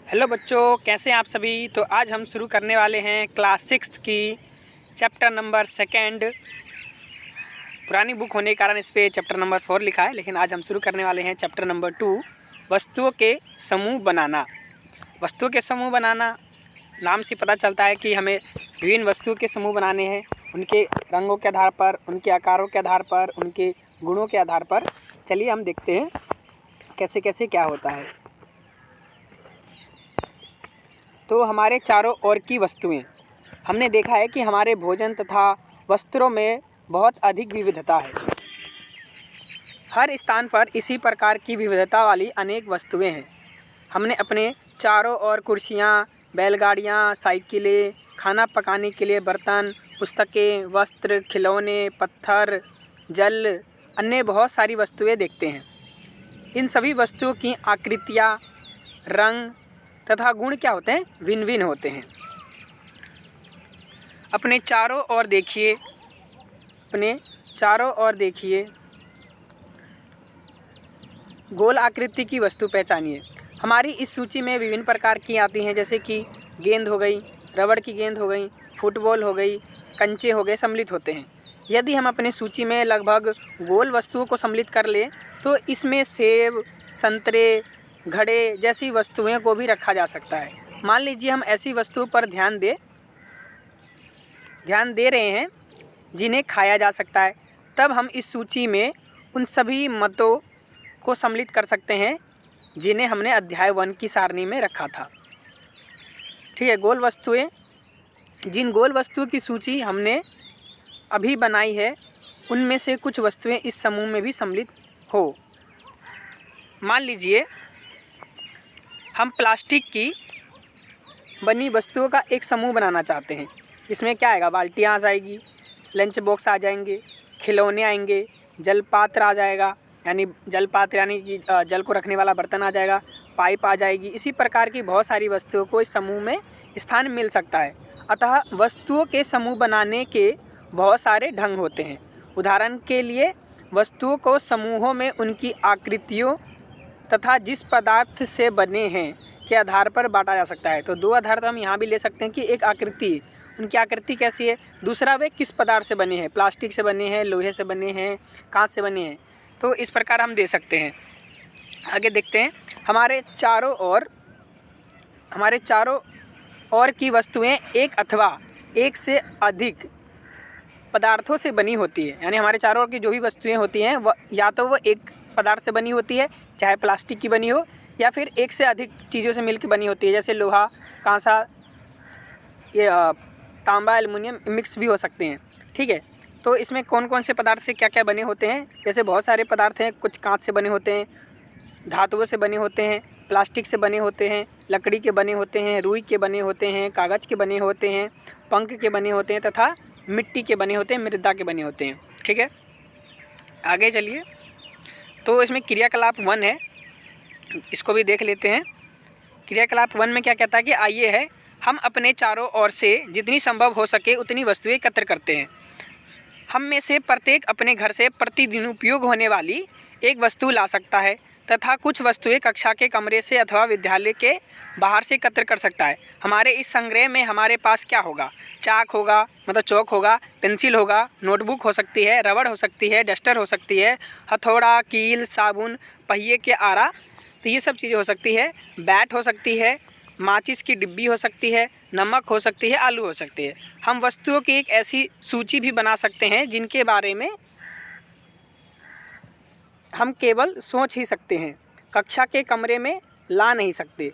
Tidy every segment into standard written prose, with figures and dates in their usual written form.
Hello बच्चों, कैसे हैं आप सभी। तो आज हम शुरू करने वाले हैं क्लास 6 की चैप्टर नंबर 2। पुरानी बुक होने के कारण इस पर चैप्टर नंबर 4 लिखा है, लेकिन आज हम शुरू करने वाले हैं चैप्टर नंबर 2, वस्तुओं के समूह बनाना। वस्तुओं के समूह बनाना नाम से पता चलता है कि हमें विभिन्न वस्तुओं के समूह बनाने हैं, उनके रंगों के आधार पर, उनके आकारों के आधार पर, उनके गुणों के आधार पर। चलिए हम देखते हैं कैसे कैसे क्या होता है। तो हमारे चारों ओर की वस्तुएं, हमने देखा है कि हमारे भोजन तथा वस्त्रों में बहुत अधिक विविधता है। हर स्थान पर इसी प्रकार की विविधता वाली अनेक वस्तुएं हैं। हमने अपने चारों ओर कुर्सियां, बैलगाड़ियां, साइकिलें, खाना पकाने के लिए बर्तन, पुस्तकें, वस्त्र, खिलौने, पत्थर, जल, अन्य बहुत सारी वस्तुएं देखते हैं। इन सभी वस्तुओं की आकृतियाँ, रंग तथा गुण क्या होते हैं? भिन्न भिन्न होते हैं। अपने चारों ओर देखिए, गोल आकृति की वस्तु पहचानिए। हमारी इस सूची में विभिन्न प्रकार की आती हैं, जैसे कि गेंद हो गई, रबड़ की गेंद हो गई, फुटबॉल हो गई, कंचे हो गए, सम्मिलित होते हैं। यदि हम अपनी सूची में लगभग गोल वस्तुओं को सम्मिलित कर लें तो इसमें सेब, संतरे, घड़े जैसी वस्तुएं को भी रखा जा सकता है। मान लीजिए हम ऐसी वस्तुओं पर ध्यान दे रहे हैं जिन्हें खाया जा सकता है, तब हम इस सूची में उन सभी मतों को सम्मिलित कर सकते हैं जिन्हें हमने अध्याय 1 की सारणी में रखा था। ठीक है, जिन गोल वस्तुओं की सूची हमने अभी बनाई है, उनमें से कुछ वस्तुएं इस समूह में भी सम्मिलित हो। मान लीजिए हम प्लास्टिक की बनी वस्तुओं का एक समूह बनाना चाहते हैं। इसमें क्या आएगा? बाल्टियाँ आ जाएगी, लंच बॉक्स आ जाएंगे, खिलौने आएंगे, जलपात्र आ जाएगा, यानी कि जल को रखने वाला बर्तन आ जाएगा, पाइप आ जाएगी। इसी प्रकार की बहुत सारी वस्तुओं को इस समूह में स्थान मिल सकता है। अतः वस्तुओं के समूह बनाने के बहुत सारे ढंग होते हैं। उदाहरण के लिए वस्तुओं को समूहों में उनकी आकृतियों तथा जिस पदार्थ से बने हैं के आधार पर बांटा जा सकता है। तो दो आधार तो हम यहाँ भी ले सकते हैं कि एक आकृति, उनकी आकृति कैसी है, दूसरा वे किस पदार्थ से बने हैं, प्लास्टिक से बने हैं, लोहे से बने हैं, कांच से बने हैं। तो इस प्रकार हम दे सकते हैं। आगे देखते हैं। हमारे चारों ओर की वस्तुएं एक अथवा एक से अधिक पदार्थों से बनी होती है। यानी हमारे चारों ओर की जो भी वस्तुएं होती हैं वह या तो वो एक पदार्थ से बनी होती है, चाहे प्लास्टिक की बनी हो, या फिर एक से अधिक चीज़ों से मिलकर बनी होती है, जैसे लोहा, कांसा, ये तांबा, एल्युमिनियम मिक्स भी हो सकते हैं। ठीक है, तो इसमें कौन कौन से पदार्थ से क्या क्या बने होते हैं? जैसे बहुत सारे पदार्थ हैं, कुछ कांच से बने होते हैं, धातुओं से बने होते हैं, प्लास्टिक से बने होते हैं, लकड़ी के बने होते हैं, रुई के बने होते हैं, कागज़ के बने होते हैं, पंख के बने होते हैं तथा मिट्टी के बने होते हैं, मृदा के बने होते हैं। ठीक है, आगे चलिए। तो इसमें क्रियाकलाप 1 है, इसको भी देख लेते हैं। क्रियाकलाप 1 में क्या कहता है कि आइए है हम अपने चारों ओर से जितनी संभव हो सके उतनी वस्तुएं एकत्र करते हैं। हम में से प्रत्येक अपने घर से प्रतिदिन उपयोग होने वाली एक वस्तु ला सकता है तथा कुछ वस्तुएं कक्षा के कमरे से अथवा विद्यालय के बाहर से एकत्र कर सकता है। हमारे इस संग्रह में हमारे पास क्या होगा? चाक होगा, मतलब चौक होगा, पेंसिल होगा, नोटबुक हो सकती है, रबड़ हो सकती है, डस्टर हो सकती है, हथौड़ा, कील, साबुन, पहिए के आरा, तो ये सब चीज़ें हो सकती है। बैट हो सकती है, माचिस की डिब्बी हो सकती है, नमक हो सकती है, आलू हो सकती है। हम वस्तुओं की एक ऐसी सूची भी बना सकते हैं जिनके बारे में हम केवल सोच ही सकते हैं, कक्षा के कमरे में ला नहीं सकते।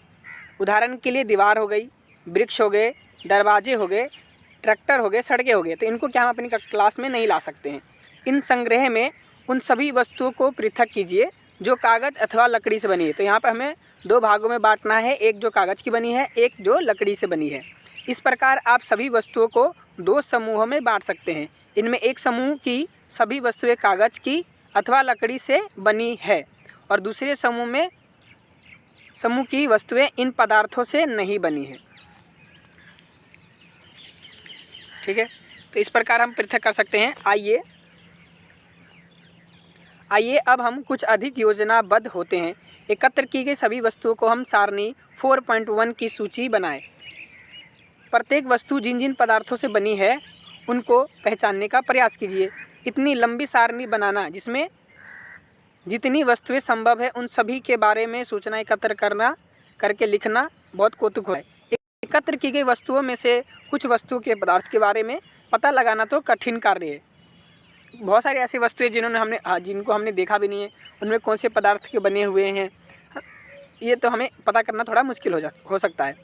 उदाहरण के लिए दीवार हो गई, वृक्ष हो गए, दरवाजे हो गए, ट्रैक्टर हो गए, सड़कें हो गए, तो इनको क्या हम अपनी क्लास में नहीं ला सकते हैं। इन संग्रह में उन सभी वस्तुओं को पृथक कीजिए जो कागज़ अथवा लकड़ी से बनी है। तो यहाँ पर हमें 2 भागों में बांटना है, एक जो कागज़ की बनी है, एक जो लकड़ी से बनी है। इस प्रकार आप सभी वस्तुओं को 2 समूहों में बांट सकते हैं। इनमें एक समूह की सभी वस्तुएं कागज़ की अथवा लकड़ी से बनी है और दूसरे समूह की वस्तुएं इन पदार्थों से नहीं बनी है। ठीक है, तो इस प्रकार हम पृथक कर सकते हैं। आइए अब हम कुछ अधिक योजनाबद्ध होते हैं। एकत्र की गई सभी वस्तुओं को हम सारणी 4.1 की सूची बनाएं। प्रत्येक वस्तु जिन जिन पदार्थों से बनी है उनको पहचानने का प्रयास कीजिए। इतनी लंबी सारणी बनाना जिसमें जितनी वस्तुएं संभव है उन सभी के बारे में सूचना एकत्र करके लिखना बहुत कौतुक है। एकत्र की गई वस्तुओं में से कुछ वस्तुओं के पदार्थ के बारे में पता लगाना तो कठिन कार्य है। बहुत सारी ऐसी वस्तुएं जिनको हमने देखा भी नहीं है, उनमें कौन से पदार्थ के बने हुए हैं, ये तो हमें पता करना थोड़ा मुश्किल हो सकता है।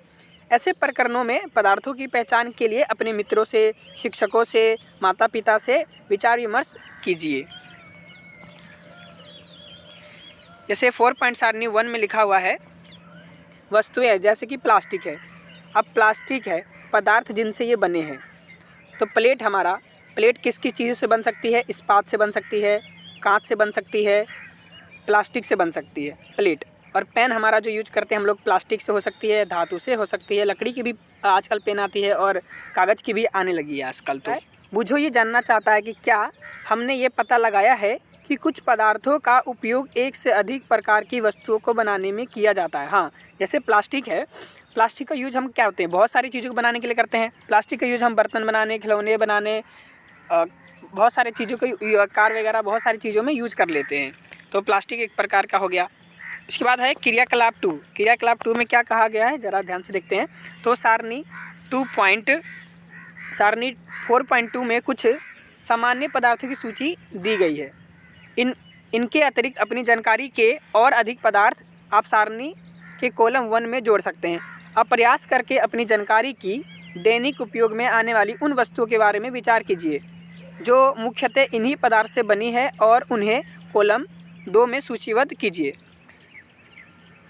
ऐसे प्रकरणों में पदार्थों की पहचान के लिए अपने मित्रों से, शिक्षकों से, माता पिता से विचार विमर्श कीजिए। जैसे 4 सारणी 1 में लिखा हुआ है वस्तुएं, जैसे कि प्लास्टिक है। अब प्लास्टिक है पदार्थ जिनसे ये बने हैं। तो प्लेट किस किस चीज़ों से बन सकती है? इस्पात से बन सकती है, कांच से बन सकती है, प्लास्टिक से बन सकती है प्लेट। और पेन हमारा जो यूज करते हैं हम लोग, प्लास्टिक से हो सकती है, धातु से हो सकती है, लकड़ी की भी आजकल पेन आती है और कागज़ की भी आने लगी है आजकल। तो बुझो ये जानना चाहता है कि क्या हमने ये पता लगाया है कि कुछ पदार्थों का उपयोग एक से अधिक प्रकार की वस्तुओं को बनाने में किया जाता है। हाँ, जैसे प्लास्टिक है, प्लास्टिक का यूज हम क्या होते हैं, बहुत सारी चीज़ों को बनाने के लिए करते हैं। प्लास्टिक का यूज हम बर्तन बनाने, खिलौने बनाने, बहुत सारी चीज़ों को, कार वगैरह बहुत सारी चीज़ों में यूज कर लेते हैं। तो प्लास्टिक एक प्रकार का हो गया। उसके बाद है क्रियाकलाप 2। क्रियाकलाप 2 में क्या कहा गया है, ज़रा ध्यान से देखते हैं। तो सारणी 4.2 में कुछ सामान्य पदार्थों की सूची दी गई है। इनके अतिरिक्त अपनी जानकारी के और अधिक पदार्थ आप सारणी के कॉलम 1 में जोड़ सकते हैं। अब प्रयास करके अपनी जानकारी की दैनिक उपयोग में आने वाली उन वस्तुओं के बारे में विचार कीजिए जो मुख्यतः इन्हीं पदार्थ से बनी है और उन्हें कॉलम 2 में सूचीबद्ध कीजिए।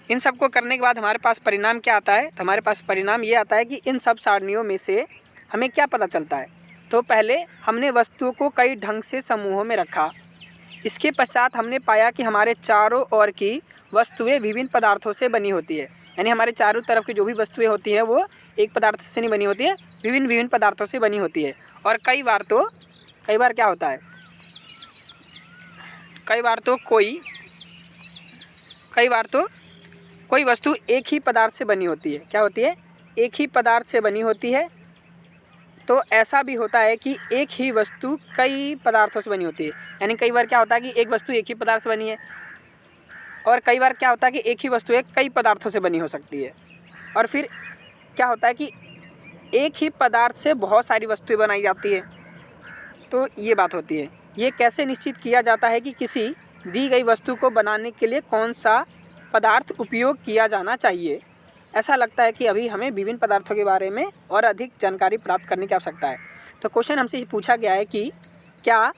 इन सब को करने के बाद हमारे पास परिणाम क्या आता है? तो हमारे पास परिणाम ये आता है कि इन सब सारणियों में से हमें क्या पता चलता है। तो पहले हमने वस्तुओं को कई ढंग से समूहों में रखा। इसके पश्चात हमने पाया कि हमारे चारों ओर की वस्तुएं विभिन्न पदार्थों से बनी होती है। यानी हमारे चारों तरफ की जो भी वस्तुएं होती हैं वो एक पदार्थ से नहीं बनी होती है, विभिन्न पदार्थों से बनी होती है। और कई बार क्या होता है, कई बार तो कोई वस्तु एक ही पदार्थ से बनी होती है। क्या होती है? एक ही पदार्थ से बनी होती है। तो ऐसा भी होता है कि एक ही वस्तु कई पदार्थों से बनी होती है। यानी कई बार क्या होता है कि एक वस्तु एक ही पदार्थ से बनी है, और कई बार क्या होता है कि एक ही वस्तु कई पदार्थों से बनी हो सकती है। और फिर क्या होता है कि एक ही पदार्थ से बहुत सारी वस्तुएं बनाई जाती है। तो ये बात होती है। ये कैसे निश्चित किया जाता है कि किसी दी गई वस्तु को बनाने के लिए कौन सा पदार्थ उपयोग किया जाना चाहिए? ऐसा लगता है कि अभी हमें विभिन्न पदार्थों के बारे में और अधिक जानकारी प्राप्त करने की आवश्यकता है। तो क्वेश्चन हमसे पूछा गया है कि क्या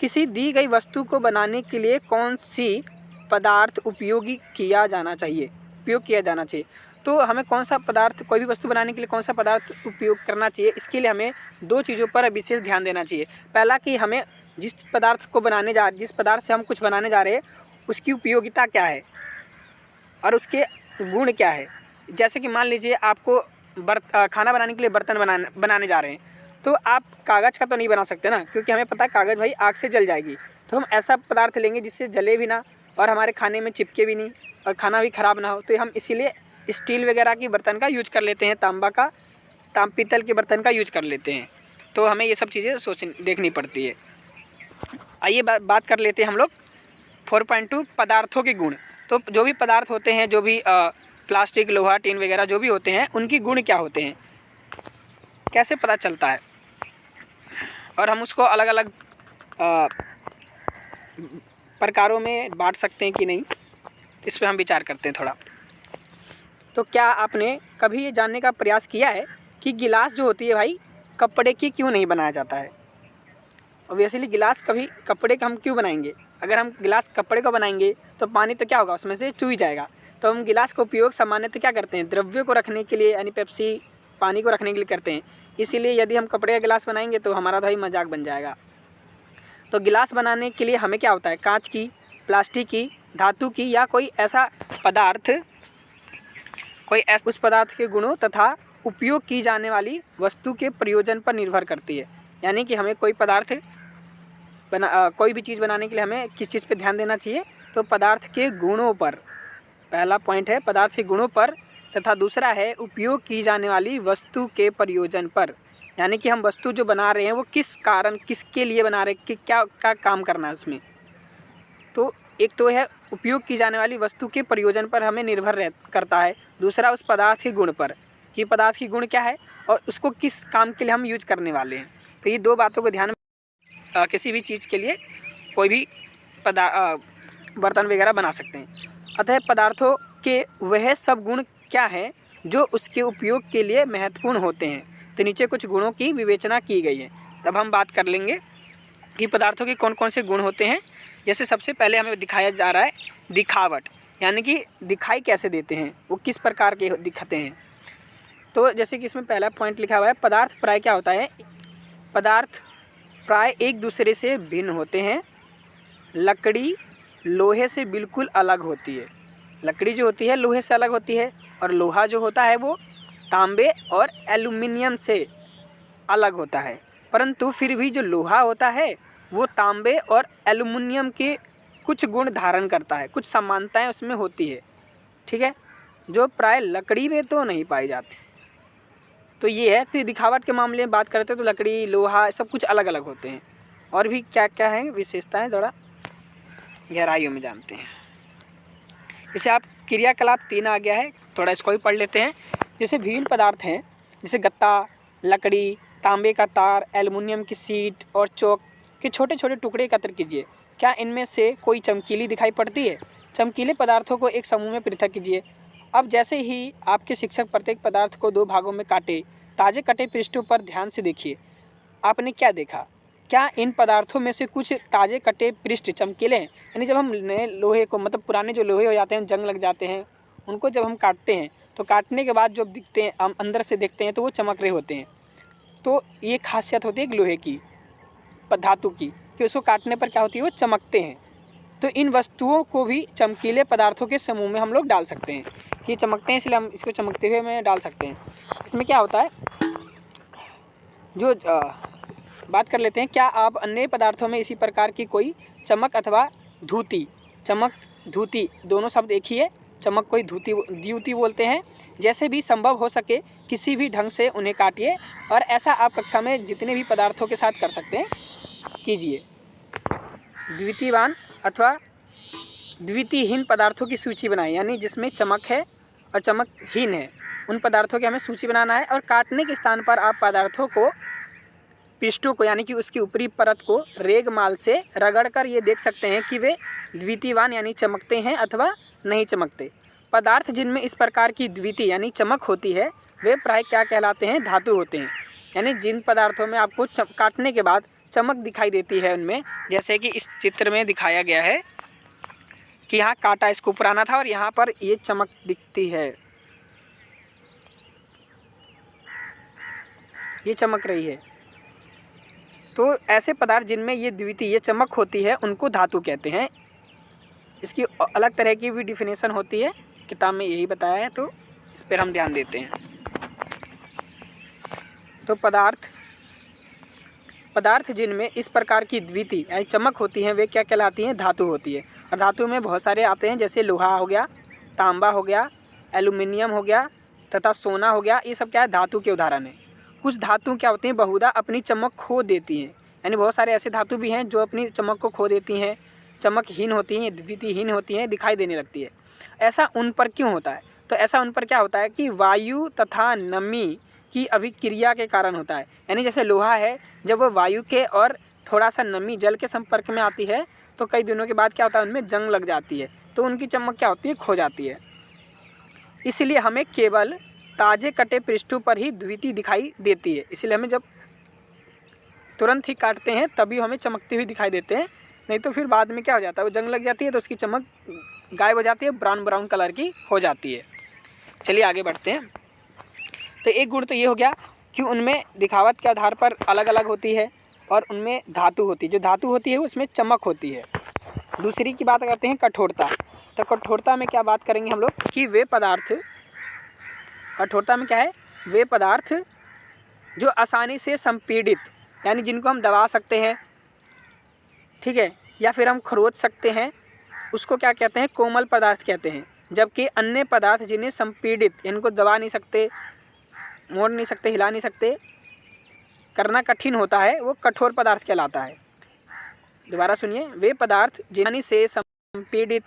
किसी दी गई वस्तु को बनाने के लिए कौन सी पदार्थ उपयोग किया जाना चाहिए। तो हमें कौन सा पदार्थ, कोई भी वस्तु बनाने के लिए कौन सा पदार्थ उपयोग करना चाहिए, इसके लिए हमें दो चीज़ों पर विशेष ध्यान देना चाहिए। पहला कि हमें जिस पदार्थ से हम कुछ बनाने जा रहे हैं उसकी उपयोगिता क्या है और उसके गुण क्या है। जैसे कि मान लीजिए आपको खाना बनाने के लिए बर्तन बनाने जा रहे हैं, तो आप कागज़ का तो नहीं बना सकते ना, क्योंकि हमें पता है कागज़ भाई आग से जल जाएगी। तो हम ऐसा पदार्थ लेंगे जिससे जले भी ना और हमारे खाने में चिपके भी नहीं और खाना भी ख़राब ना हो। तो हम इसीलिए स्टील वगैरह की बर्तन का यूज कर लेते हैं, पीतल के बर्तन का यूज कर लेते हैं। तो हमें ये सब चीज़ें देखनी पड़ती है। आइए बात कर लेते हैं हम लोग 4.2 पदार्थों के गुण। तो जो भी पदार्थ होते हैं, जो भी प्लास्टिक, लोहा, टीन वगैरह जो भी होते हैं, उनकी गुण क्या होते हैं, कैसे पता चलता है, और हम उसको अलग अलग प्रकारों में बांट सकते हैं कि नहीं, इस पर हम विचार करते हैं थोड़ा। तो क्या आपने कभी ये जानने का प्रयास किया है कि गिलास जो होती है भाई कपड़े की क्यों नहीं बनाया जाता है? ऑब्वियसली गिलास कभी कपड़े का हम क्यों बनाएंगे? अगर हम गिलास कपड़े का बनाएंगे तो पानी तो क्या होगा, उसमें से चू ही जाएगा। तो हम गिलास का उपयोग सामान्यतः क्या करते हैं, द्रव्य को रखने के लिए, यानी पेप्सी पानी को रखने के लिए करते हैं। इसीलिए यदि हम कपड़े का गिलास बनाएंगे तो हमारा भाई मजाक बन जाएगा। तो गिलास बनाने के लिए हमें क्या होता है, कांच की, प्लास्टिक की, धातु की या कोई ऐसा पदार्थ, उस पदार्थ के गुणों तथा उपयोग की जाने वाली वस्तु के प्रयोजन पर निर्भर करती है। यानी कि हमें कोई भी चीज़ बनाने के लिए हमें किस चीज़ पे ध्यान देना चाहिए, तो पदार्थ के गुणों पर। पहला पॉइंट है पदार्थ के गुणों पर, तथा दूसरा है उपयोग की जाने वाली वस्तु के प्रयोजन पर, यानी कि हम वस्तु जो बना रहे हैं वो किस कारण, किसके लिए बना रहे हैं, कि क्या काम करना है उसमें। तो एक तो है उपयोग की जाने वाली वस्तु के प्रयोजन पर हमें निर्भर करता है, दूसरा उस पदार्थ के गुण पर कि पदार्थ की गुण क्या है और उसको किस काम के लिए हम यूज करने वाले हैं। तो ये दो बातों को ध्यान में किसी भी चीज़ के लिए कोई भी बर्तन वगैरह बना सकते हैं। अतः पदार्थों के वह सब गुण क्या हैं जो उसके उपयोग के लिए महत्वपूर्ण होते हैं। तो नीचे कुछ गुणों की विवेचना की गई है। तब हम बात कर लेंगे कि पदार्थों के कौन कौन से गुण होते हैं। जैसे सबसे पहले हमें दिखाया जा रहा है दिखावट, यानी कि दिखाई कैसे देते हैं, वो किस प्रकार के दिखते हैं। तो जैसे कि इसमें पहला पॉइंट लिखा हुआ है पदार्थ प्राय क्या होता है, पदार्थ प्राय एक दूसरे से भिन्न होते हैं। लकड़ी लोहे से बिल्कुल अलग होती है, लकड़ी जो होती है लोहे से अलग होती है, और लोहा जो होता है वो तांबे और एल्युमिनियम से अलग होता है। परंतु फिर भी जो लोहा होता है वो तांबे और एल्युमिनियम के कुछ गुण धारण करता है, कुछ समानताएं उसमें होती है, ठीक है, जो प्राय लकड़ी में तो नहीं पाई जाती। तो ये है। तो दिखावट के मामले में बात करते हैं तो लकड़ी लोहा सब कुछ अलग अलग होते हैं। और भी क्या क्या है विशेषताएं, थोड़ा गहराइयों में जानते हैं। जैसे आप क्रियाकलाप 3 आ गया है, थोड़ा इसको भी पढ़ लेते हैं। जैसे विभिन्न पदार्थ हैं, जैसे गत्ता, लकड़ी, तांबे का तार, एल्युमिनियम की शीट और चौक के छोटे छोटे टुकड़े एकत्र कीजिए। क्या इनमें से कोई चमकीली दिखाई पड़ती है? चमकीले पदार्थों को एक समूह में पृथक कीजिए। अब जैसे ही आपके शिक्षक प्रत्येक पदार्थ को 2 भागों में काटे, ताजे कटे पृष्ठों पर ध्यान से देखिए। आपने क्या देखा? क्या इन पदार्थों में से कुछ ताजे कटे पृष्ठ चमकीले हैं? यानी जब हम नए लोहे को, मतलब पुराने जो लोहे हो जाते हैं, जंग लग जाते हैं, उनको जब हम काटते हैं तो काटने के बाद जो दिखते हैं, हम अंदर से देखते हैं तो वो चमक रहे होते हैं। तो ये खासियत होती है लोहे की, धातु की, कि उसको काटने पर क्या होती है, वो चमकते हैं। तो इन वस्तुओं को भी चमकीले पदार्थों के समूह में हम लोग डाल सकते हैं कि चमकते हैं, इसलिए हम इसको चमकते हुए में डाल सकते हैं। इसमें क्या होता है, जो बात कर लेते हैं, क्या आप अन्य पदार्थों में इसी प्रकार की कोई चमक अथवा धूति, चमक धूति दोनों शब्द एक ही है, चमक कोई द्युति बोलते हैं, जैसे भी संभव हो सके किसी भी ढंग से उन्हें काटिए, और ऐसा आप कक्षा में जितने भी पदार्थों के साथ कर सकते हैं कीजिए। द्वितीयवान अथवा द्वितीयहीन पदार्थों की सूची बनाएं, यानी जिसमें चमक है और चमकहीन है, उन पदार्थों की हमें सूची बनाना है। और काटने के स्थान पर आप पदार्थों को, पृष्ठों को, यानी कि उसकी ऊपरी परत को रेगमाल से रगड़कर ये देख सकते हैं कि वे द्वितीयवान यानी चमकते हैं अथवा नहीं चमकते। पदार्थ जिनमें इस प्रकार की द्वितीय यानी चमक होती है वे प्राय क्या कहलाते हैं, धातु होते हैं। यानी जिन पदार्थों में आपको काटने के बाद चमक दिखाई देती है उनमें, जैसे कि इस चित्र में दिखाया गया है कि यहाँ काटा इसको पुराना था और यहाँ पर ये चमक दिखती है, ये चमक रही है। तो ऐसे पदार्थ जिनमें ये द्वितीय ये चमक होती है उनको धातु कहते हैं। इसकी अलग तरह की भी डिफिनेशन होती है, किताब में यही बताया है, तो इस पर हम ध्यान देते हैं। तो पदार्थ जिनमें इस प्रकार की द्वितीय यानी चमक होती हैं वे क्या कहलाती हैं, धातु होती है। और धातु में बहुत सारे आते हैं, जैसे लोहा हो गया, तांबा हो गया, एल्युमिनियम हो गया तथा सोना हो गया। ये सब क्या है, धातु के उदाहरण हैं। कुछ धातु क्या होती हैं, बहुधा अपनी चमक खो देती हैं, यानी बहुत सारे ऐसे धातु भी हैं जो अपनी चमक को खो देती हैं, चमकहीन होती हैं, द्वितीयहीन होती हैं, दिखाई देने लगती है। ऐसा उन पर क्यों होता है? तो ऐसा उन पर क्या होता है कि वायु तथा नमी की अभिक्रिया के कारण होता है। यानी जैसे लोहा है, जब वो वायु के और थोड़ा सा नमी जल के संपर्क में आती है तो कई दिनों के बाद क्या होता है, उनमें जंग लग जाती है, तो उनकी चमक क्या होती है, खो जाती है। इसलिए हमें केवल ताजे कटे पृष्ठों पर ही द्वितीय दिखाई देती है। इसलिए हमें जब तुरंत ही काटते हैं तभी हमें चमकती हुई दिखाई देते हैं, नहीं तो फिर बाद में क्या हो जाता है, वो जंग लग जाती है तो उसकी चमक गायब हो जाती है, ब्राउन कलर की हो जाती है। चलिए आगे बढ़ते हैं। तो एक गुण तो ये हो गया कि उनमें दिखावट के आधार पर अलग अलग होती है और उनमें धातु होती है, जो धातु होती है उसमें चमक होती है। दूसरी की बात करते हैं कठोरता। तो कठोरता में क्या बात करेंगे हम लोग कि वे पदार्थ, कठोरता में क्या है, वे पदार्थ जो आसानी से संपीड़ित, यानी जिनको हम दबा सकते हैं, ठीक है, या फिर हम खरोच सकते हैं, उसको क्या कहते हैं, कोमल पदार्थ कहते हैं। जबकि अन्य पदार्थ जिन्हें संपीड़ित, इनको दबा नहीं सकते, मोड़ नहीं सकते, हिला नहीं सकते, करना कठिन होता है, वो कठोर पदार्थ कहलाता है। दोबारा सुनिए, वे पदार्थ जिन्हें से संपीड़ित,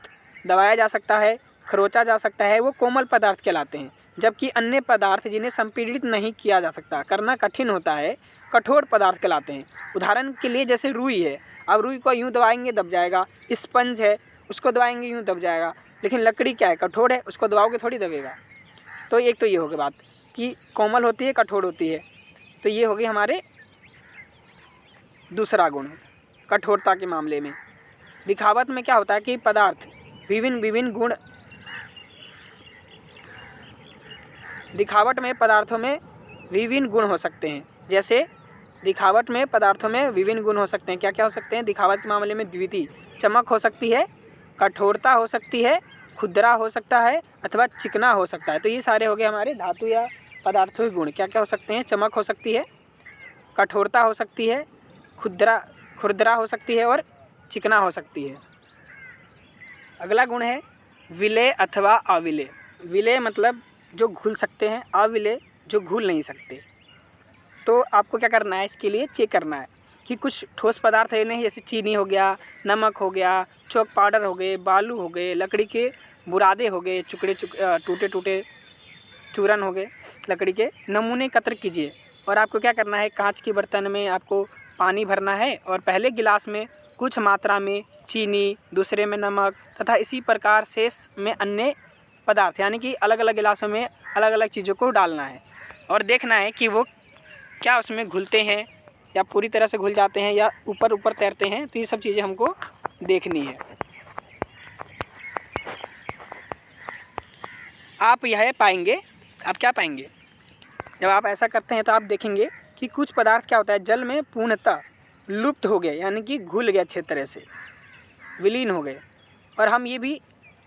दबाया जा सकता है, खरोचा जा सकता है, वो कोमल पदार्थ कहलाते हैं। जबकि अन्य पदार्थ जिन्हें संपीड़ित नहीं किया जा सकता, करना कठिन होता है, कठोर पदार्थ कहलाते हैं। उदाहरण के लिए जैसे रुई है, अब रुई को यूँ दबाएंगे दब जाएगा। स्पंज है, उसको दबाएंगे यूँ दब जाएगा। लेकिन लकड़ी क्या है, कठोर है, उसको दबाओगे थोड़ी दबेगा। तो एक तो ये हो गई बात कि कोमल होती है, कठोर होती है। तो ये हो गई हमारे दूसरा गुण, कठोरता के मामले में। दिखावट में क्या होता है कि पदार्थ विभिन्न गुण, दिखावट में पदार्थों में विभिन्न गुण हो सकते हैं। जैसे दिखावट में पदार्थों में विभिन्न गुण हो सकते हैं, क्या क्या हो सकते हैं? दिखावट के मामले में द्वितीय चमक हो सकती है, कठोरता हो सकती है, खुरदरा हो सकता है, अथवा चिकना हो सकता है। तो ये सारे हो गए हमारे धातु या पदार्थों के गुण। क्या क्या हो सकते हैं? चमक हो सकती है, कठोरता हो सकती है, खुरदरा हो सकती है और चिकना हो सकती है। अगला गुण है विलेय अथवा अविलेय। विलेय मतलब जो घुल सकते हैं, अविलेय जो घुल नहीं सकते। तो आपको क्या करना है, इसके लिए चेक करना है कि कुछ ठोस पदार्थ है नहीं, जैसे चीनी हो गया, नमक हो गया, चौक पाउडर हो गए, बालू हो गए, लकड़ी के बुरादे हो गए, टूटे टूटे चूरन हो गए, लकड़ी के नमूने एकत्र कीजिए। और आपको क्या करना है, कांच के बर्तन में आपको पानी भरना है और पहले गिलास में कुछ मात्रा में चीनी, दूसरे में नमक तथा इसी प्रकार शेष में अन्य पदार्थ, यानी कि अलग अलग गिलासों में अलग अलग चीज़ों को डालना है और देखना है कि वो क्या उसमें घुलते हैं या पूरी तरह से घुल जाते हैं या ऊपर ऊपर तैरते हैं। तो ये सब चीज़ें हमको देखनी है। आप यह पाएंगे, आप क्या पाएंगे, जब आप ऐसा करते हैं तो आप देखेंगे कि कुछ पदार्थ क्या होता है, जल में पूर्णतः लुप्त हो गए, यानी कि घुल गए, अच्छे तरह से विलीन हो गए। और हम ये भी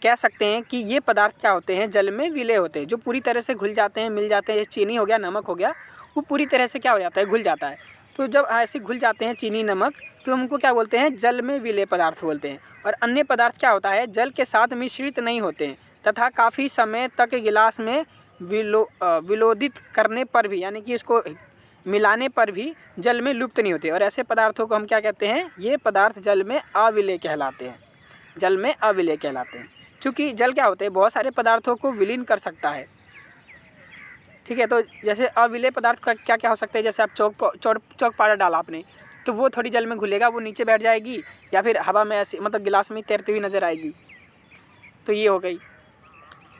कह सकते हैं कि ये पदार्थ क्या होते हैं, जल में विलय होते हैं, जो पूरी तरह से घुल जाते हैं, मिल जाते हैं। जैसे चीनी हो गया, नमक हो गया, वो पूरी तरह से क्या हो जाता है, घुल जाता है। तो जब ऐसे घुल जाते हैं चीनी, नमक, तो हमको क्या बोलते हैं, जल में विलय पदार्थ बोलते हैं। और अन्य पदार्थ क्या होता है, जल के साथ मिश्रित नहीं होते हैं तथा काफ़ी समय तक गिलास में विलोदित करने पर भी, यानी कि इसको मिलाने पर भी जल में लुप्त नहीं होते। और ऐसे पदार्थों को हम क्या कहते हैं, ये पदार्थ जल में अविलेय कहलाते हैं, जल में अविलेय कहलाते हैं। क्योंकि जल क्या होते हैं, बहुत सारे पदार्थों को विलीन कर सकता है। ठीक है, तो जैसे अविलेय पदार्थ का क्या क्या हो सकते हैं, जैसे आप चौक पाउडर डाला आपने, तो वो थोड़ी जल में घुलेगा, वो नीचे बैठ जाएगी या फिर हवा में ऐसे मतलब गिलास में तैरती हुई नजर आएगी। तो ये हो गई।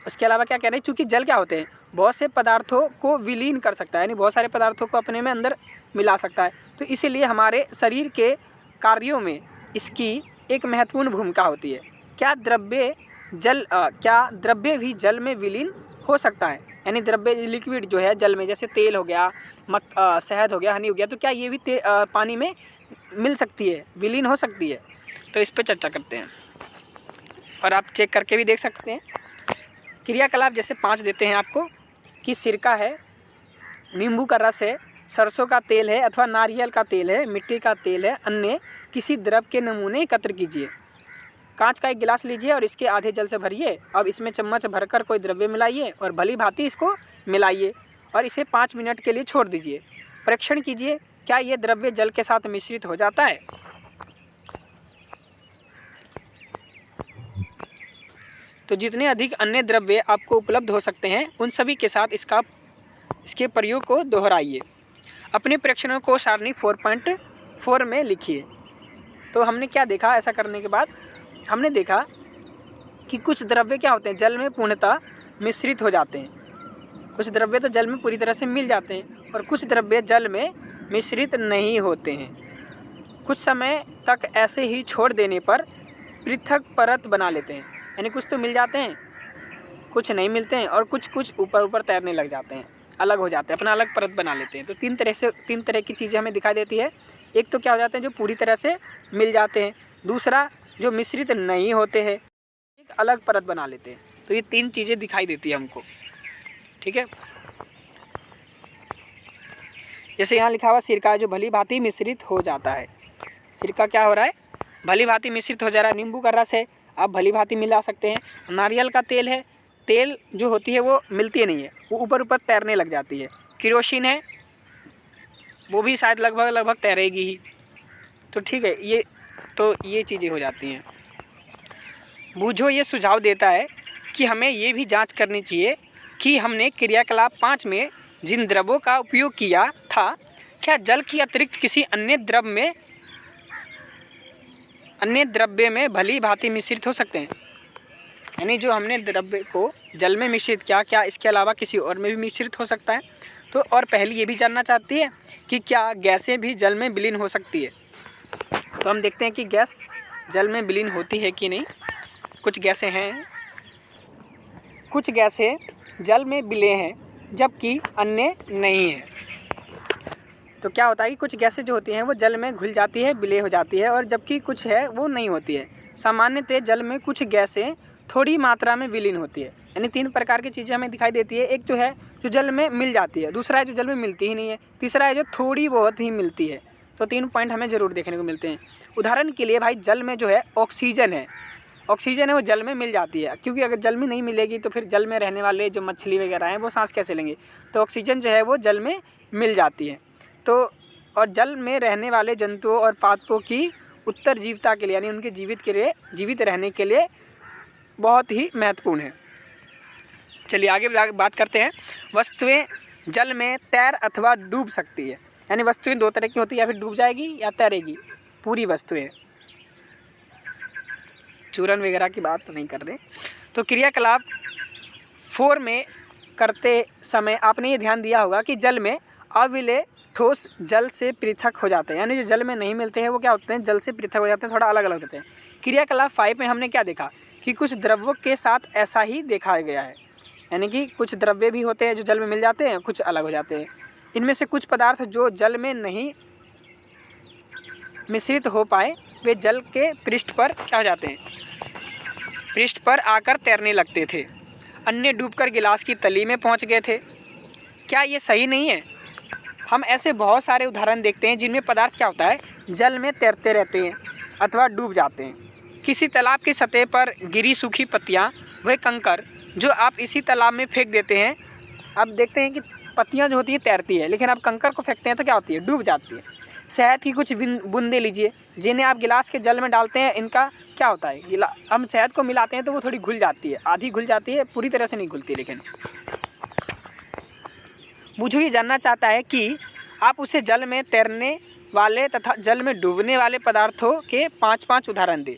उसके अलावा क्या कह रहे हैं, चूँकि जल क्या होते हैं, बहुत से पदार्थों को विलीन कर सकता है, यानी बहुत सारे पदार्थों को अपने में अंदर मिला सकता है। तो इसीलिए हमारे शरीर के कार्यों में इसकी एक महत्वपूर्ण भूमिका होती है। क्या द्रव्य भी जल में विलीन हो सकता है, यानी द्रव्य लिक्विड जो है जल में, जैसे तेल हो गया, शहद हो गया, हनी हो गया, तो क्या ये भी पानी में मिल सकती है, विलीन हो सकती है? तो इस पर चर्चा करते हैं और आप चेक करके भी देख सकते हैं। क्रियाकलाप जैसे 5 देते हैं आपको कि सिरका है, नींबू का रस है, सरसों का तेल है अथवा नारियल का तेल है, मिट्टी का तेल है, अन्य किसी द्रव के नमूने एकत्र कीजिए। कांच का एक गिलास लीजिए और इसके आधे जल से भरिए। अब इसमें चम्मच भरकर कोई द्रव्य मिलाइए और भली भांति इसको मिलाइए और इसे 5 मिनट के लिए छोड़ दीजिए। परीक्षण कीजिए, क्या ये द्रव्य जल के साथ मिश्रित हो जाता है? तो जितने अधिक अन्य द्रव्य आपको उपलब्ध हो सकते हैं, उन सभी के साथ इसके प्रयोग को दोहराइए। अपने परीक्षणों को सारणी 4.4 में लिखिए। तो हमने क्या देखा, ऐसा करने के बाद हमने देखा कि कुछ द्रव्य क्या होते हैं, जल में पूर्णतः मिश्रित हो जाते हैं। कुछ द्रव्य तो जल में पूरी तरह से मिल जाते हैं और कुछ द्रव्य जल में मिश्रित नहीं होते हैं। कुछ समय तक ऐसे ही छोड़ देने पर पृथक परत बना लेते हैं, यानी कुछ तो मिल जाते हैं, कुछ नहीं मिलते हैं और कुछ ऊपर ऊपर तैरने लग जाते हैं, अलग हो जाते हैं, अपना अलग परत बना लेते हैं। तो तीन तरह की चीज़ें हमें दिखाई देती है। एक तो क्या हो जाते हैं, जो पूरी तरह से मिल जाते हैं, दूसरा जो मिश्रित नहीं होते हैं, एक अलग परत बना लेते हैं। तो ये 3 चीज़ें दिखाई देती है हमको। ठीक है, जैसे यहाँ लिखा हुआ सिरका जो भली भांति मिश्रित हो जाता है। सिरका क्या हो रहा है, भली भांति मिश्रित हो जा रहा है। नींबू का रस है, आप भली भांति मिला सकते हैं। नारियल का तेल है, तेल जो होती है वो मिलती नहीं है, वो ऊपर ऊपर तैरने लग जाती है। केरोसिन है, वो भी शायद लगभग तैरेगी ही। तो ठीक है, ये चीज़ें हो जाती हैं। बूझो ये सुझाव देता है कि हमें ये भी जांच करनी चाहिए कि हमने क्रियाकलाप 5 में जिन द्रव्यों का उपयोग किया था, क्या जल की अतिरिक्त किसी अन्य द्रव्य में भली भांति मिश्रित हो सकते हैं। यानी जो हमने द्रव्य को जल में मिश्रित किया, क्या इसके अलावा किसी और में भी मिश्रित हो सकता है। तो और पहली ये भी जानना चाहती है कि क्या गैसें भी जल में विलीन हो सकती है। तो हम देखते हैं कि गैस जल में विलीन होती है कि नहीं। कुछ गैसें हैं, कुछ गैसें जल में विलीन हैं जबकि अन्य नहीं है। तो क्या होता है कि कुछ गैसें जो होती हैं वो जल में घुल जाती है, विलीन हो जाती है, और जबकि कुछ है वो नहीं होती है। सामान्यतः जल में कुछ गैसें थोड़ी मात्रा में विलीन होती है। यानी 3 प्रकार की चीज़ें हमें दिखाई देती है। एक जो है जो जल में मिल जाती है, दूसरा है जो जल में मिलती ही नहीं है, तीसरा है जो थोड़ी बहुत ही मिलती है। तो 3 पॉइंट हमें ज़रूर देखने को मिलते हैं। उदाहरण के लिए भाई जल में जो है ऑक्सीजन है वो जल में मिल जाती है, क्योंकि अगर जल में नहीं मिलेगी तो फिर जल में रहने वाले जो मछली वगैरह हैं वो सांस कैसे लेंगे। तो ऑक्सीजन जो है वो जल में मिल जाती है। तो और जल में रहने वाले जंतुओं और पादपों की उत्तरजीविता के लिए, यानी उनके जीवित रहने के लिए बहुत ही महत्वपूर्ण है। चलिए आगे बात करते हैं। वस्तुएं जल में तैर अथवा डूब सकती है। यानी वस्तुएं 2 तरह की होती है, या फिर डूब जाएगी या तैरेगी। पूरी वस्तुएं, चूरन वगैरह की बात नहीं कर रहे। तो क्रियाकलाप 4 में करते समय आपने ये ध्यान दिया होगा कि जल में अविलेय ठोस जल से पृथक हो जाते हैं। यानी जो जल में नहीं मिलते हैं वो क्या होते हैं, जल से पृथक हो जाते हैं, थोड़ा अलग अलग होते हैं। क्रियाकलाप 5 में हमने क्या देखा कि कुछ द्रव्यों के साथ ऐसा ही देखा गया है। यानी कि कुछ द्रव्य भी होते हैं जो जल में मिल जाते हैं, कुछ अलग हो जाते हैं। इनमें से कुछ पदार्थ जो जल में नहीं मिश्रित हो पाए वे जल के पृष्ठ पर क्या हो जाते हैं, पृष्ठ पर आकर तैरने लगते थे। अन्य डूबकर गिलास की तली में पहुंच गए थे। क्या ये सही नहीं है? हम ऐसे बहुत सारे उदाहरण देखते हैं जिनमें पदार्थ क्या होता है, जल में तैरते रहते हैं अथवा डूब जाते हैं। किसी तालाब की सतह पर गिरी सूखी पत्तियां व कंकर जो आप इसी तालाब में फेंक देते हैं। आप देखते हैं कि पत्तियां जो होती है तैरती है, लेकिन आप कंकर को फेंकते हैं तो क्या होती है, डूब जाती है। शहद की कुछ बूंदे लीजिए, जिन्हें आप गिलास के जल में डालते हैं, इनका क्या होता है, हम शहद को मिलाते हैं तो वो थोड़ी घुल जाती है, आधी घुल जाती है, पूरी तरह से नहीं घुलती। लेकिन मुझे ये जानना चाहता है कि आप उसे जल में तैरने वाले तथा जल में डूबने वाले पदार्थों के 5-5 उदाहरण दें।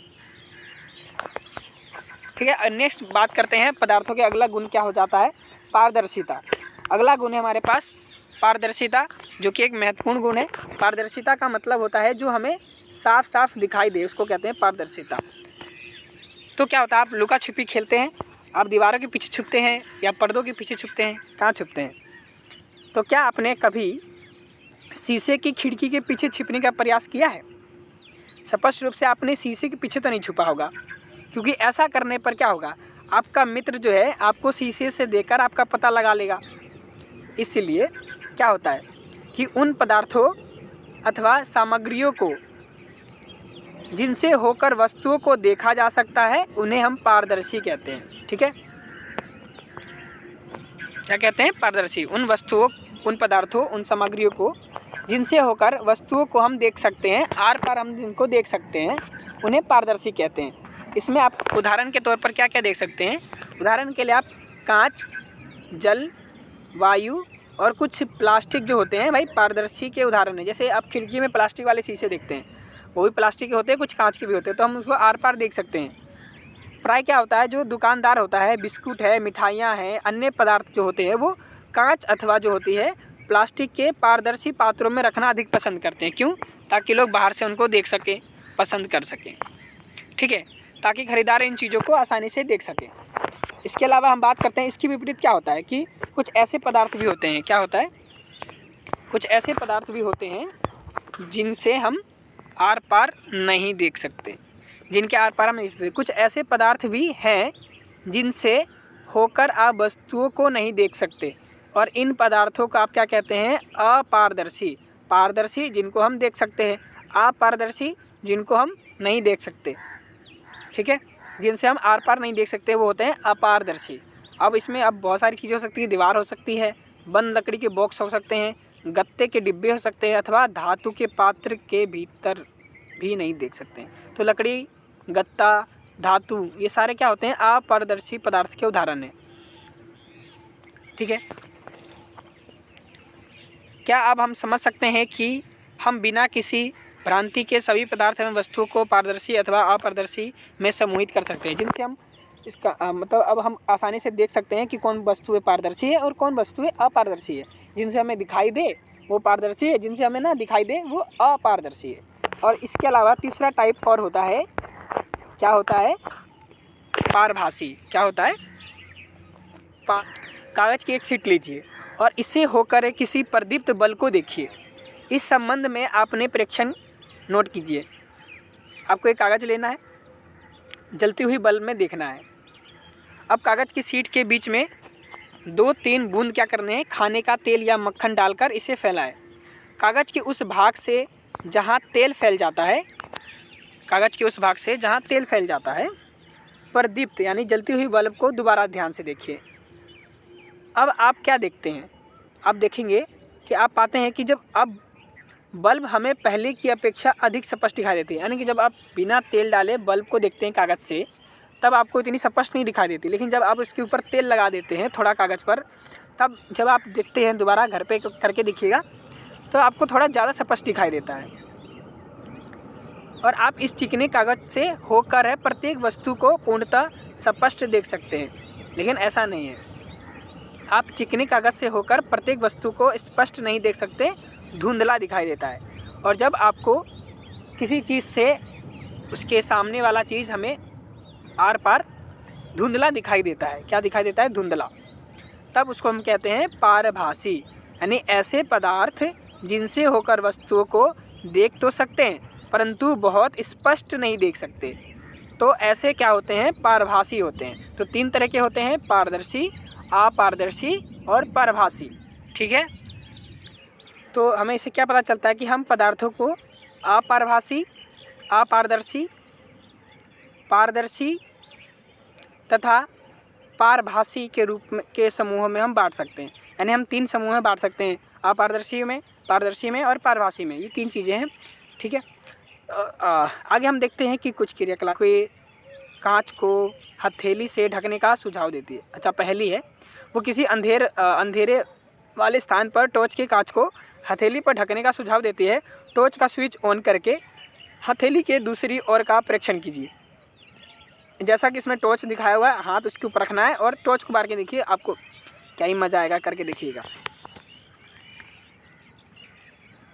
ठीक है, नेक्स्ट बात करते हैं पदार्थों के अगला गुण क्या हो जाता है, पारदर्शिता। अगला गुण है हमारे पास पारदर्शिता, जो कि एक महत्वपूर्ण गुण है। पारदर्शिता का मतलब होता है जो हमें साफ साफ दिखाई दे, उसको कहते हैं पारदर्शिता। तो क्या होता है, आप लुका छिपी खेलते हैं, आप दीवारों के पीछे छुपते हैं या पर्दों के पीछे छुपते हैं, कहाँ छुपते हैं? तो क्या आपने कभी शीशे की खिड़की के पीछे छिपने का प्रयास किया है? स्पष्ट रूप से आपने शीशे के पीछे तो नहीं छुपा होगा, क्योंकि ऐसा करने पर क्या होगा, आपका मित्र जो है आपको शीशे से देखकर आपका पता लगा लेगा। इसलिए क्या होता है कि उन पदार्थों अथवा सामग्रियों को जिनसे होकर वस्तुओं को देखा जा सकता है उन्हें हम पारदर्शी कहते हैं। ठीक है, क्या कहते हैं, पारदर्शी। उन वस्तुओं, उन पदार्थों, उन सामग्रियों को जिनसे होकर वस्तुओं को हम देख सकते हैं, आर पार हम जिनको देख सकते हैं, उन्हें पारदर्शी कहते हैं। इसमें आप उदाहरण के तौर पर क्या क्या देख सकते हैं? उदाहरण के लिए आप कांच, जल, वायु और कुछ प्लास्टिक जो होते हैं, भाई पारदर्शी के उदाहरण है। जैसे आप खिड़की में प्लास्टिक वाले शीशे देखते हैं, वो भी प्लास्टिक के होते हैं, कुछ कांच के भी होते हैं, तो हम उसको आर पार देख सकते हैं। प्राय क्या होता है, जो दुकानदार होता है, बिस्कुट है, मिठाइयाँ हैं, अन्य पदार्थ जो होते हैं वो कांच अथवा जो होती है प्लास्टिक के पारदर्शी पात्रों में रखना अधिक पसंद करते हैं। क्यों? ताकि लोग बाहर से उनको देख सकें, पसंद कर सकें। ठीक है, ताकि खरीदार इन चीज़ों को आसानी से देख सकें। इसके अलावा हम बात करते हैं, इसकी विपरीत क्या होता है कि कुछ ऐसे पदार्थ भी होते हैं, क्या होता है, कुछ ऐसे पदार्थ भी होते हैं जिनसे हम आर पार नहीं देख सकते, जिनके आर पार हम नहीं देख सकते। कुछ ऐसे पदार्थ भी हैं जिनसे होकर आप वस्तुओं को नहीं देख सकते, और इन पदार्थों को आप क्या कहते हैं, अपारदर्शी। पारदर्शी जिनको हम देख सकते हैं, अपारदर्शी जिनको हम नहीं देख सकते। ठीक है, जिनसे हम आर पार नहीं देख सकते वो होते हैं अपारदर्शी। अब इसमें अब बहुत सारी चीज़ें हो सकती है, दीवार हो सकती है, बंद लकड़ी के बॉक्स हो सकते हैं, गत्ते के डिब्बे हो सकते हैं, अथवा धातु के पात्र के भीतर भी नहीं देख सकते हैं। तो लकड़ी, गत्ता, धातु ये सारे क्या होते हैं, अपारदर्शी पदार्थ के उदाहरण हैं। ठीक है, क्या अब हम समझ सकते हैं कि हम बिना किसी भ्रांति के सभी पदार्थ एवं वस्तुओं को पारदर्शी अथवा अपारदर्शी में समूहित कर सकते हैं, जिनसे हम इसका मतलब अब हम आसानी से देख सकते हैं कि कौन वस्तुएं पारदर्शी है और कौन वस्तुएं अपारदर्शी है। जिनसे हमें दिखाई दे वो पारदर्शी है, जिनसे हमें ना दिखाई दे वो अपारदर्शी है। और इसके अलावा तीसरा टाइप और होता है, क्या होता है, पारभासी। क्या होता है, कागज़ की एक शीट लीजिए और इससे होकर किसी प्रदीप्त बल को देखिए। इस संबंध में आपने प्रेक्षण नोट कीजिए। आपको एक कागज़ लेना है, जलती हुई बल्ब में देखना है। अब कागज़ की शीट के बीच में 2-3 बूंद क्या करने हैं, खाने का तेल या मक्खन डालकर इसे फैलाएं। कागज़ के उस भाग से जहां तेल फैल जाता है, कागज़ के उस भाग से जहां तेल फैल जाता है, प्रदीप्त यानी जलती हुई बल्ब को दोबारा ध्यान से देखिए। अब आप क्या देखते हैं, आप देखेंगे कि आप पाते हैं कि जब अब बल्ब हमें पहले की अपेक्षा अधिक स्पष्ट दिखाई देती है। यानी कि जब आप बिना तेल डाले बल्ब को देखते हैं कागज़ से, तब आपको इतनी स्पष्ट नहीं दिखाई देती, लेकिन जब आप इसके ऊपर तेल लगा देते हैं थोड़ा कागज़ पर, तब जब आप देखते हैं, दोबारा घर पे करके देखिएगा, तो आपको थोड़ा ज़्यादा स्पष्ट दिखाई देता है। और आप इस चिकने कागज़ से होकर प्रत्येक वस्तु को पूर्णतः स्पष्ट देख सकते हैं, लेकिन ऐसा नहीं है। आप चिकने कागज़ से होकर प्रत्येक वस्तु को स्पष्ट नहीं देख सकते, धुंधला दिखाई देता है। और जब आपको किसी चीज़ से उसके सामने वाला चीज़ हमें आर पार धुंधला दिखाई देता है, क्या दिखाई देता है, धुंधला, तब उसको हम कहते हैं पारभासी। यानी ऐसे पदार्थ जिनसे होकर वस्तुओं को देख तो सकते हैं परंतु बहुत स्पष्ट नहीं देख सकते, तो ऐसे क्या होते हैं, पारभासी होते हैं। तो 3 तरह के होते हैं, पारदर्शी, अपारदर्शी और पारभासी। ठीक है, तो हमें इससे क्या पता चलता है कि हम पदार्थों को अपारभासी, अपारदर्शी, पारदर्शी तथा पारभासी के रूप में के समूहों में हम बांट सकते हैं। यानी हम 3 समूह में बांट सकते हैं, अपारदर्शी में, पारदर्शी में और पारभासी में। ये 3 चीज़ें हैं। ठीक है, आगे हम देखते हैं कि कुछ क्रियाकलाप कांच को हथेली से ढकने का सुझाव देती है। अच्छा, पहली है, वो किसी अंधेरे वाले स्थान पर टॉर्च के कांच को हथेली पर ढकने का सुझाव देती है। टॉर्च का स्विच ऑन करके हथेली के दूसरी ओर का परीक्षण कीजिए। जैसा कि इसमें टॉर्च दिखाया हुआ है, हाथ उसके ऊपर रखना है और टॉर्च को मार के देखिए, आपको क्या ही मज़ा आएगा, करके देखिएगा।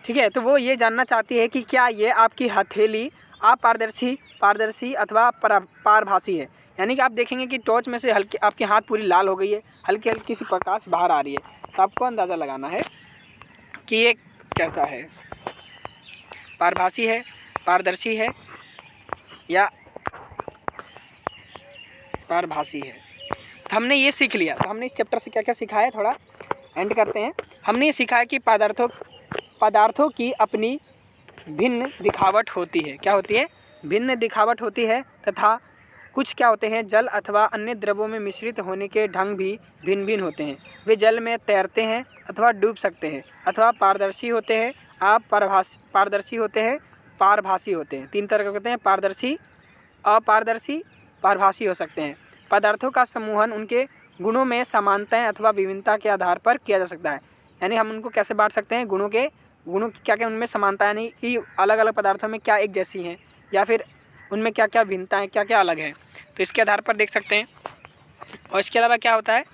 ठीक है, तो वो ये जानना चाहती है कि क्या ये आपकी हथेली अपारदर्शी, पारदर्शी अथवा पारभासी है। यानी कि आप देखेंगे कि टॉर्च में से हल्की आपके हाथ पूरी लाल हो गई है, हल्की हल्की सी प्रकाश बाहर आ रही है, तो आपको अंदाज़ा लगाना है कि ये कैसा है, पारभासी है, पारदर्शी है या पारभासी है। तो हमने ये सीख लिया। तो हमने इस चैप्टर से क्या क्या सीखा है, थोड़ा एंड करते हैं। हमने ये सीखा है कि पदार्थों की अपनी भिन्न दिखावट होती है। क्या होती है, भिन्न दिखावट होती है, तथा कुछ क्या होते हैं, जल अथवा अन्य द्रवों में मिश्रित होने के ढंग भी भिन्न भिन्न होते हैं। वे जल में तैरते हैं अथवा डूब सकते हैं, अथवा पारदर्शी होते हैं, पारदर्शी होते हैं, पारभासी होते हैं। 3 तरह के होते हैं, पारदर्शी, अपारदर्शी, पारभासी हो सकते हैं। पदार्थों का समूहन उनके गुणों में समानताएं अथवा विभिन्नता के आधार पर किया जा सकता है। यानी हम उनको कैसे बांट सकते हैं, गुणों की क्या क्या उनमें समानता, यानी कि अलग अलग पदार्थों में क्या एक जैसी हैं, या फिर उनमें क्या क्या भिन्नताएं, क्या क्या अलग हैं, तो इसके आधार पर देख सकते हैं। और इसके अलावा क्या होता है,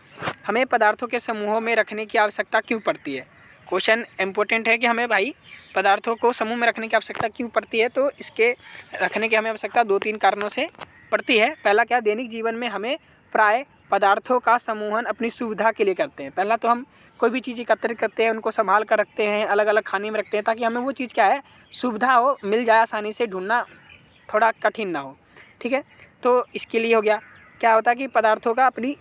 हमें पदार्थों के समूहों में रखने की आवश्यकता क्यों पड़ती है। क्वेश्चन इम्पोर्टेंट है कि हमें भाई पदार्थों को समूह में रखने की आवश्यकता क्यों पड़ती है। तो इसके रखने की हमें आवश्यकता 2-3 कारणों से पड़ती है। पहला क्या, दैनिक जीवन में हमें प्राय पदार्थों का समूहन अपनी सुविधा के लिए करते हैं। पहला तो हम कोई भी चीज़ एकत्रित करते हैं, उनको संभाल कर रखते हैं, अलग अलग खाने में रखते हैं, ताकि हमें वो चीज़ क्या है, सुविधा हो, मिल जाए, आसानी से ढूंढना थोड़ा कठिन ना हो। ठीक है, तो इसके लिए हो गया। क्या होता है कि पदार्थों का अपनी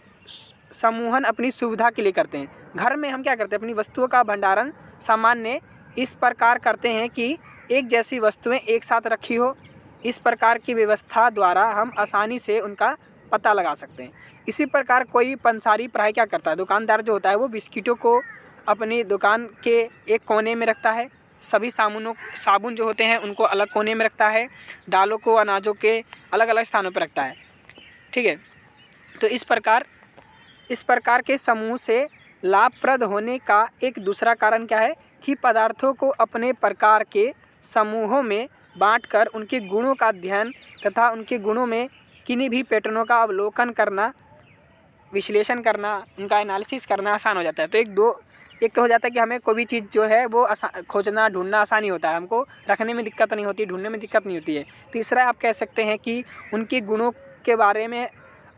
समूहन अपनी सुविधा के लिए करते हैं। घर में हम क्या करते हैं, अपनी वस्तुओं का भंडारण सामान्य इस प्रकार करते हैं कि एक जैसी वस्तुएं एक साथ रखी हो, इस प्रकार की व्यवस्था द्वारा हम आसानी से उनका पता लगा सकते हैं। इसी प्रकार कोई पंसारी प्राय क्या करता है, दुकानदार जो होता है वो बिस्किटों को अपनी दुकान के एक कोने में रखता है, सभी साबुन जो होते हैं उनको अलग कोने में रखता है, दालों को अनाजों के अलग अलग स्थानों पर रखता है। ठीक है, तो इस प्रकार के समूह से लाभप्रद होने का एक दूसरा कारण क्या है कि पदार्थों को अपने प्रकार के समूहों में बांटकर उनके गुणों का अध्ययन तथा उनके गुणों में किन्हीं भी पैटर्नों का अवलोकन करना, विश्लेषण करना, उनका एनालिसिस करना आसान हो जाता है। तो एक तो हो जाता है कि हमें कोई भी चीज़ जो है वो खोजना ढूंढना आसानी होता है, हमको रखने में दिक्कत नहीं होती, ढूंढने में दिक्कत नहीं होती है। तीसरा आप कह सकते हैं कि उनके गुणों के बारे में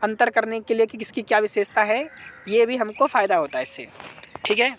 अंतर करने के लिए कि किसकी क्या विशेषता है, ये भी हमको फ़ायदा होता है इससे। ठीक है।